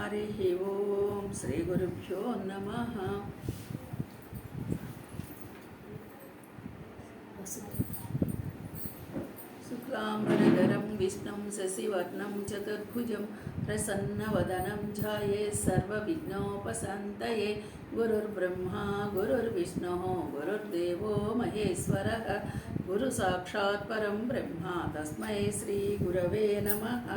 హరి ఓం శ్రీ గురుభ్యో నమః. శుక్లాంబరధరం విష్ణుం శశివర్ణం చతుర్భుజం ప్రసన్నవదనం ధ్యాయే సర్వవిఘ్నోపశాంతయే. గురుర్బ్రహ్మా గురుర్విష్ణుః గురుర్దేవో మహేశ్వరః గురు సాక్షాత్ పరం బ్రహ్మ తస్మై శ్రీ గురవే నమః.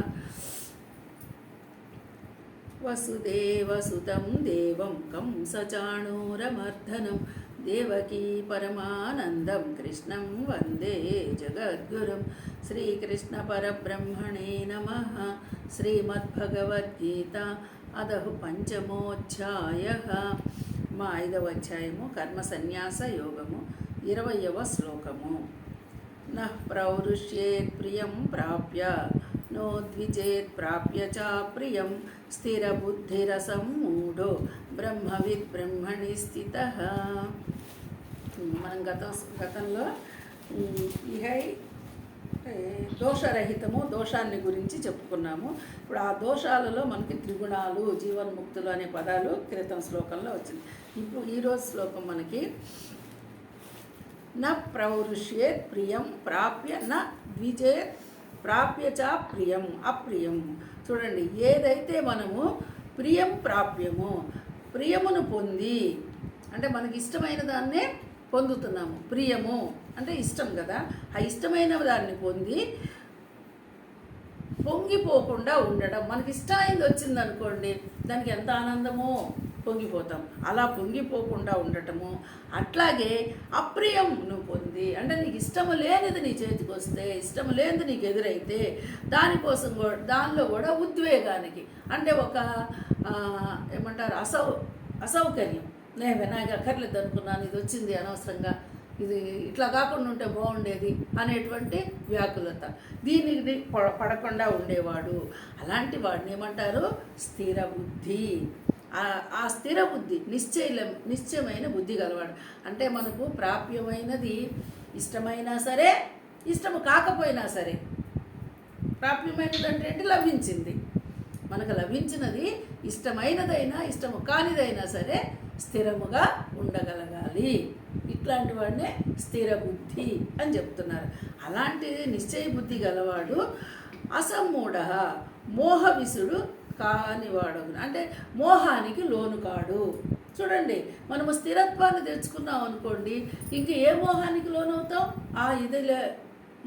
వసుదేవసుతం దేవం కంసచాణూరమర్దనం దేవకీ పరమానందం కృష్ణం వందే జగద్గురుం. శ్రీకృష్ణ పరబ్రహ్మణే నమః. శ్రీమద్భగవద్గీత అదహు పంచమోధ్యాయః. మా 5వ అధ్యాయము కర్మ సన్యాస యోగము 20వ శ్లోకము. నః ప్రౌరుష్యేత్ ప్రియం ప్రాప్య నోద్విజేత్ ప్రాప్య చ ప్రియం స్థిరబుద్ధిరసమ్మూఢో బ్రహ్మవిద్ బ్రహ్మణి స్థితః. మనం గతంలో ఇహై దోషరహితము దోషాన్ని గురించి చెప్పుకున్నాము. ఇప్పుడు ఆ దోషాలలో మనకి త్రిగుణాలు జీవన్ముక్తులు అనే పదాలు క్రితం శ్లోకంలో వచ్చింది. ఇప్పుడు ఈరోజు శ్లోకం మనకి న ప్రౌరుష్యేత్ ప్రియం ప్రాప్య న ద్విజేత్ ప్రాప్య చ ప్రియం అప్రియం. చూడండి, ఏదైతే మనము ప్రియం ప్రాప్యము ప్రియమును పొంది అంటే మనకి ఇష్టమైన దాన్నే పొందుతున్నాము. ప్రియము అంటే ఇష్టం కదా, ఆ ఇష్టమైన దాన్ని పొంది పొంగిపోకుండా ఉండడం. మనకి ఇష్టమైంది వచ్చిందనుకోండి, దానికి ఎంత ఆనందమో పొంగిపోతాం. అలా పొంగిపోకుండా ఉండటము. అట్లాగే అప్రియంను పొంది అంటే నీకు ఇష్టము లేనిది నీ చేతికి వస్తే, ఇష్టము లేనిది నీకు ఎదురైతే దానికోసం దానిలో కూడా ఉద్వేగానికి అంటే ఒక ఏమంటారు అసౌకర్యం. నేను వినాయక అక్కర్లేదు అనుకున్నాను, ఇది వచ్చింది అనవసరంగా, ఇది ఇట్లా కాకుండా ఉంటే బాగుండేది అనేటువంటి వ్యాకులత, దీనికి పడకుండా ఉండేవాడు. అలాంటి వాడిని ఏమంటారు? స్థిర బుద్ధి. ఆ స్థిర బుద్ధి నిశ్చయమైన బుద్ధి గలవాడు. అంటే మనకు ప్రాప్యమైనది ఇష్టమైనా సరే ఇష్టము కాకపోయినా సరే, ప్రాప్యమైనది అంటే ఏంటి? లభించింది. మనకు లభించినది ఇష్టమైనదైనా ఇష్టము కానిదైనా సరే స్థిరముగా ఉండగలగాలి. ఇట్లాంటి వాడినే స్థిర బుద్ధి అని చెప్తున్నారు. అలాంటి నిశ్చయ బుద్ధి గలవాడు అసమ్మూఢ మోహవిసుడు కానివాడు అంటే మోహానికి లోను కాడు. చూడండి, మనము స్థిరత్వాన్ని తెచ్చుకున్నాం అనుకోండి, ఇంక ఏ మోహానికి లోనవుతాం? ఇదిలే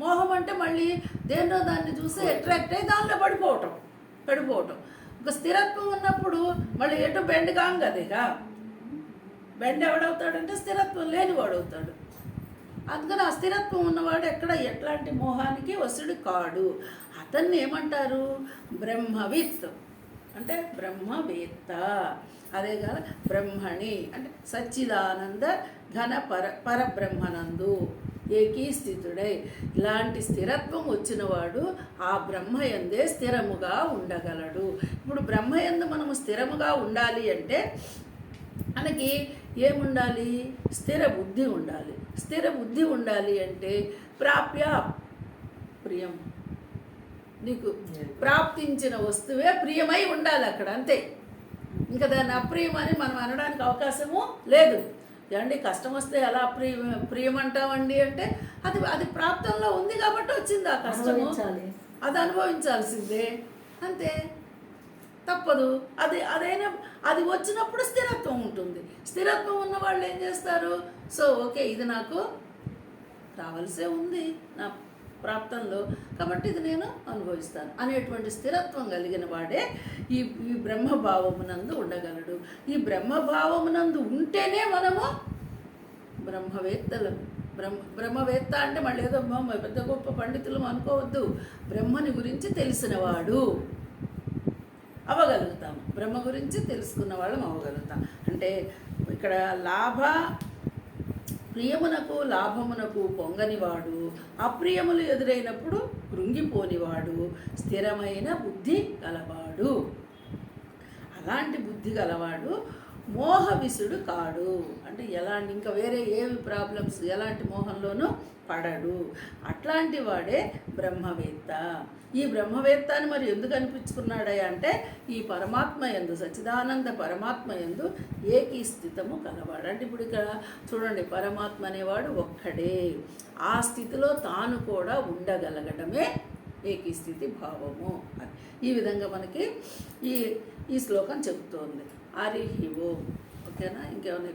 మోహం అంటే మళ్ళీ దేన్నో దాన్ని చూసి అట్రాక్ట్ అయ్యి దానిలో పడిపోవటం. ఒక స్థిరత్వం ఉన్నప్పుడు మళ్ళీ ఎటు బెండ్ కాం కదేగా. బెండ్ ఎవడవుతాడంటే స్థిరత్వం లేనివాడు అవుతాడు. అందుకని ఆ స్థిరత్వం ఉన్నవాడు ఎట్లాంటి మోహానికి వసుడు కాడు. అతన్ని ఏమంటారు? బ్రహ్మవిత్ అంటే బ్రహ్మవేత్త. అదే కాదు బ్రహ్మణి అంటే సచ్చిదానంద ఘన పరబ్రహ్మనందు ఏకీస్థితుడై. ఇలాంటి స్థిరత్వం వచ్చినవాడు ఆ బ్రహ్మయందే స్థిరముగా ఉండగలడు. ఇప్పుడు బ్రహ్మయందు మనము స్థిరముగా ఉండాలి అంటే మనకి ఏముండాలి? స్థిర బుద్ధి ఉండాలి. స్థిర బుద్ధి ఉండాలి అంటే ప్రాప్య ప్రియం, నీకు ప్రాప్తించిన వస్తువే ప్రియమై ఉండాలి అక్కడ, అంతే. ఇంకా దాన్ని అప్రియం అని మనం అనడానికి అవకాశము లేదు. ఏమండి కష్టం వస్తే ఎలా ప్రియం అంటామండి అంటే అది ప్రాప్తంలో ఉంది కాబట్టి వచ్చింది ఆ కష్టము, అది అనుభవించాల్సిందే, అంతే, తప్పదు. అది వచ్చినప్పుడు స్థిరత్వం ఉంటుంది. స్థిరత్వం ఉన్న వాళ్ళు ఏం చేస్తారు? సో ఓకే, ఇది నాకు రావాల్సే ఉంది నా ప్రాప్తంలో, కాబట్టి ఇది నేను అనుభవిస్తాను అనేటువంటి స్థిరత్వం కలిగిన వాడే ఈ బ్రహ్మభావమునందు ఉండగలడు. ఈ బ్రహ్మభావమునందు ఉంటేనే మనము బ్రహ్మవేత్తలు. బ్రహ్మవేత్త అంటే మళ్ళీ ఏదో పెద్ద గొప్ప పండితులు అనుకోవద్దు. బ్రహ్మని గురించి తెలిసినవాడు అవ్వగలుగుతాము. బ్రహ్మ గురించి తెలుసుకున్న వాళ్ళం అవ్వగలుగుతాం. అంటే ఇక్కడ ప్రియమునకు లాభమునకు పొంగనివాడు, అప్రియములు ఎదురైనప్పుడు కృంగిపోనివాడు, స్థిరమైన బుద్ధి గలవాడు. అలాంటి బుద్ధి గలవాడు మోహవిసుడు కాడు, అంటే ఎలాంటి ఇంకా వేరే ఏవి ప్రాబ్లమ్స్ ఎలాంటి మోహంలోనూ పడడు. అట్లాంటి వాడే బ్రహ్మవేత్త. ఈ బ్రహ్మవేత్త అని మరి ఎందుకు అనిపించుకున్నాడయ్యా అంటే ఈ పరమాత్మ యందు, సచ్చిదానంద పరమాత్మ యందు ఏకీస్థితము కలవాడు. అంటే ఇప్పుడు ఇక్కడ చూడండి, పరమాత్మ అనేవాడు ఒక్కడే, ఆ స్థితిలో తాను కూడా ఉండగలగడమే ఏకీస్థితి భావము. ఈ విధంగా మనకి ఈ శ్లోకం చెబుతోంది. హరి ఓం. ఓకేనా? ఇంకేమైనా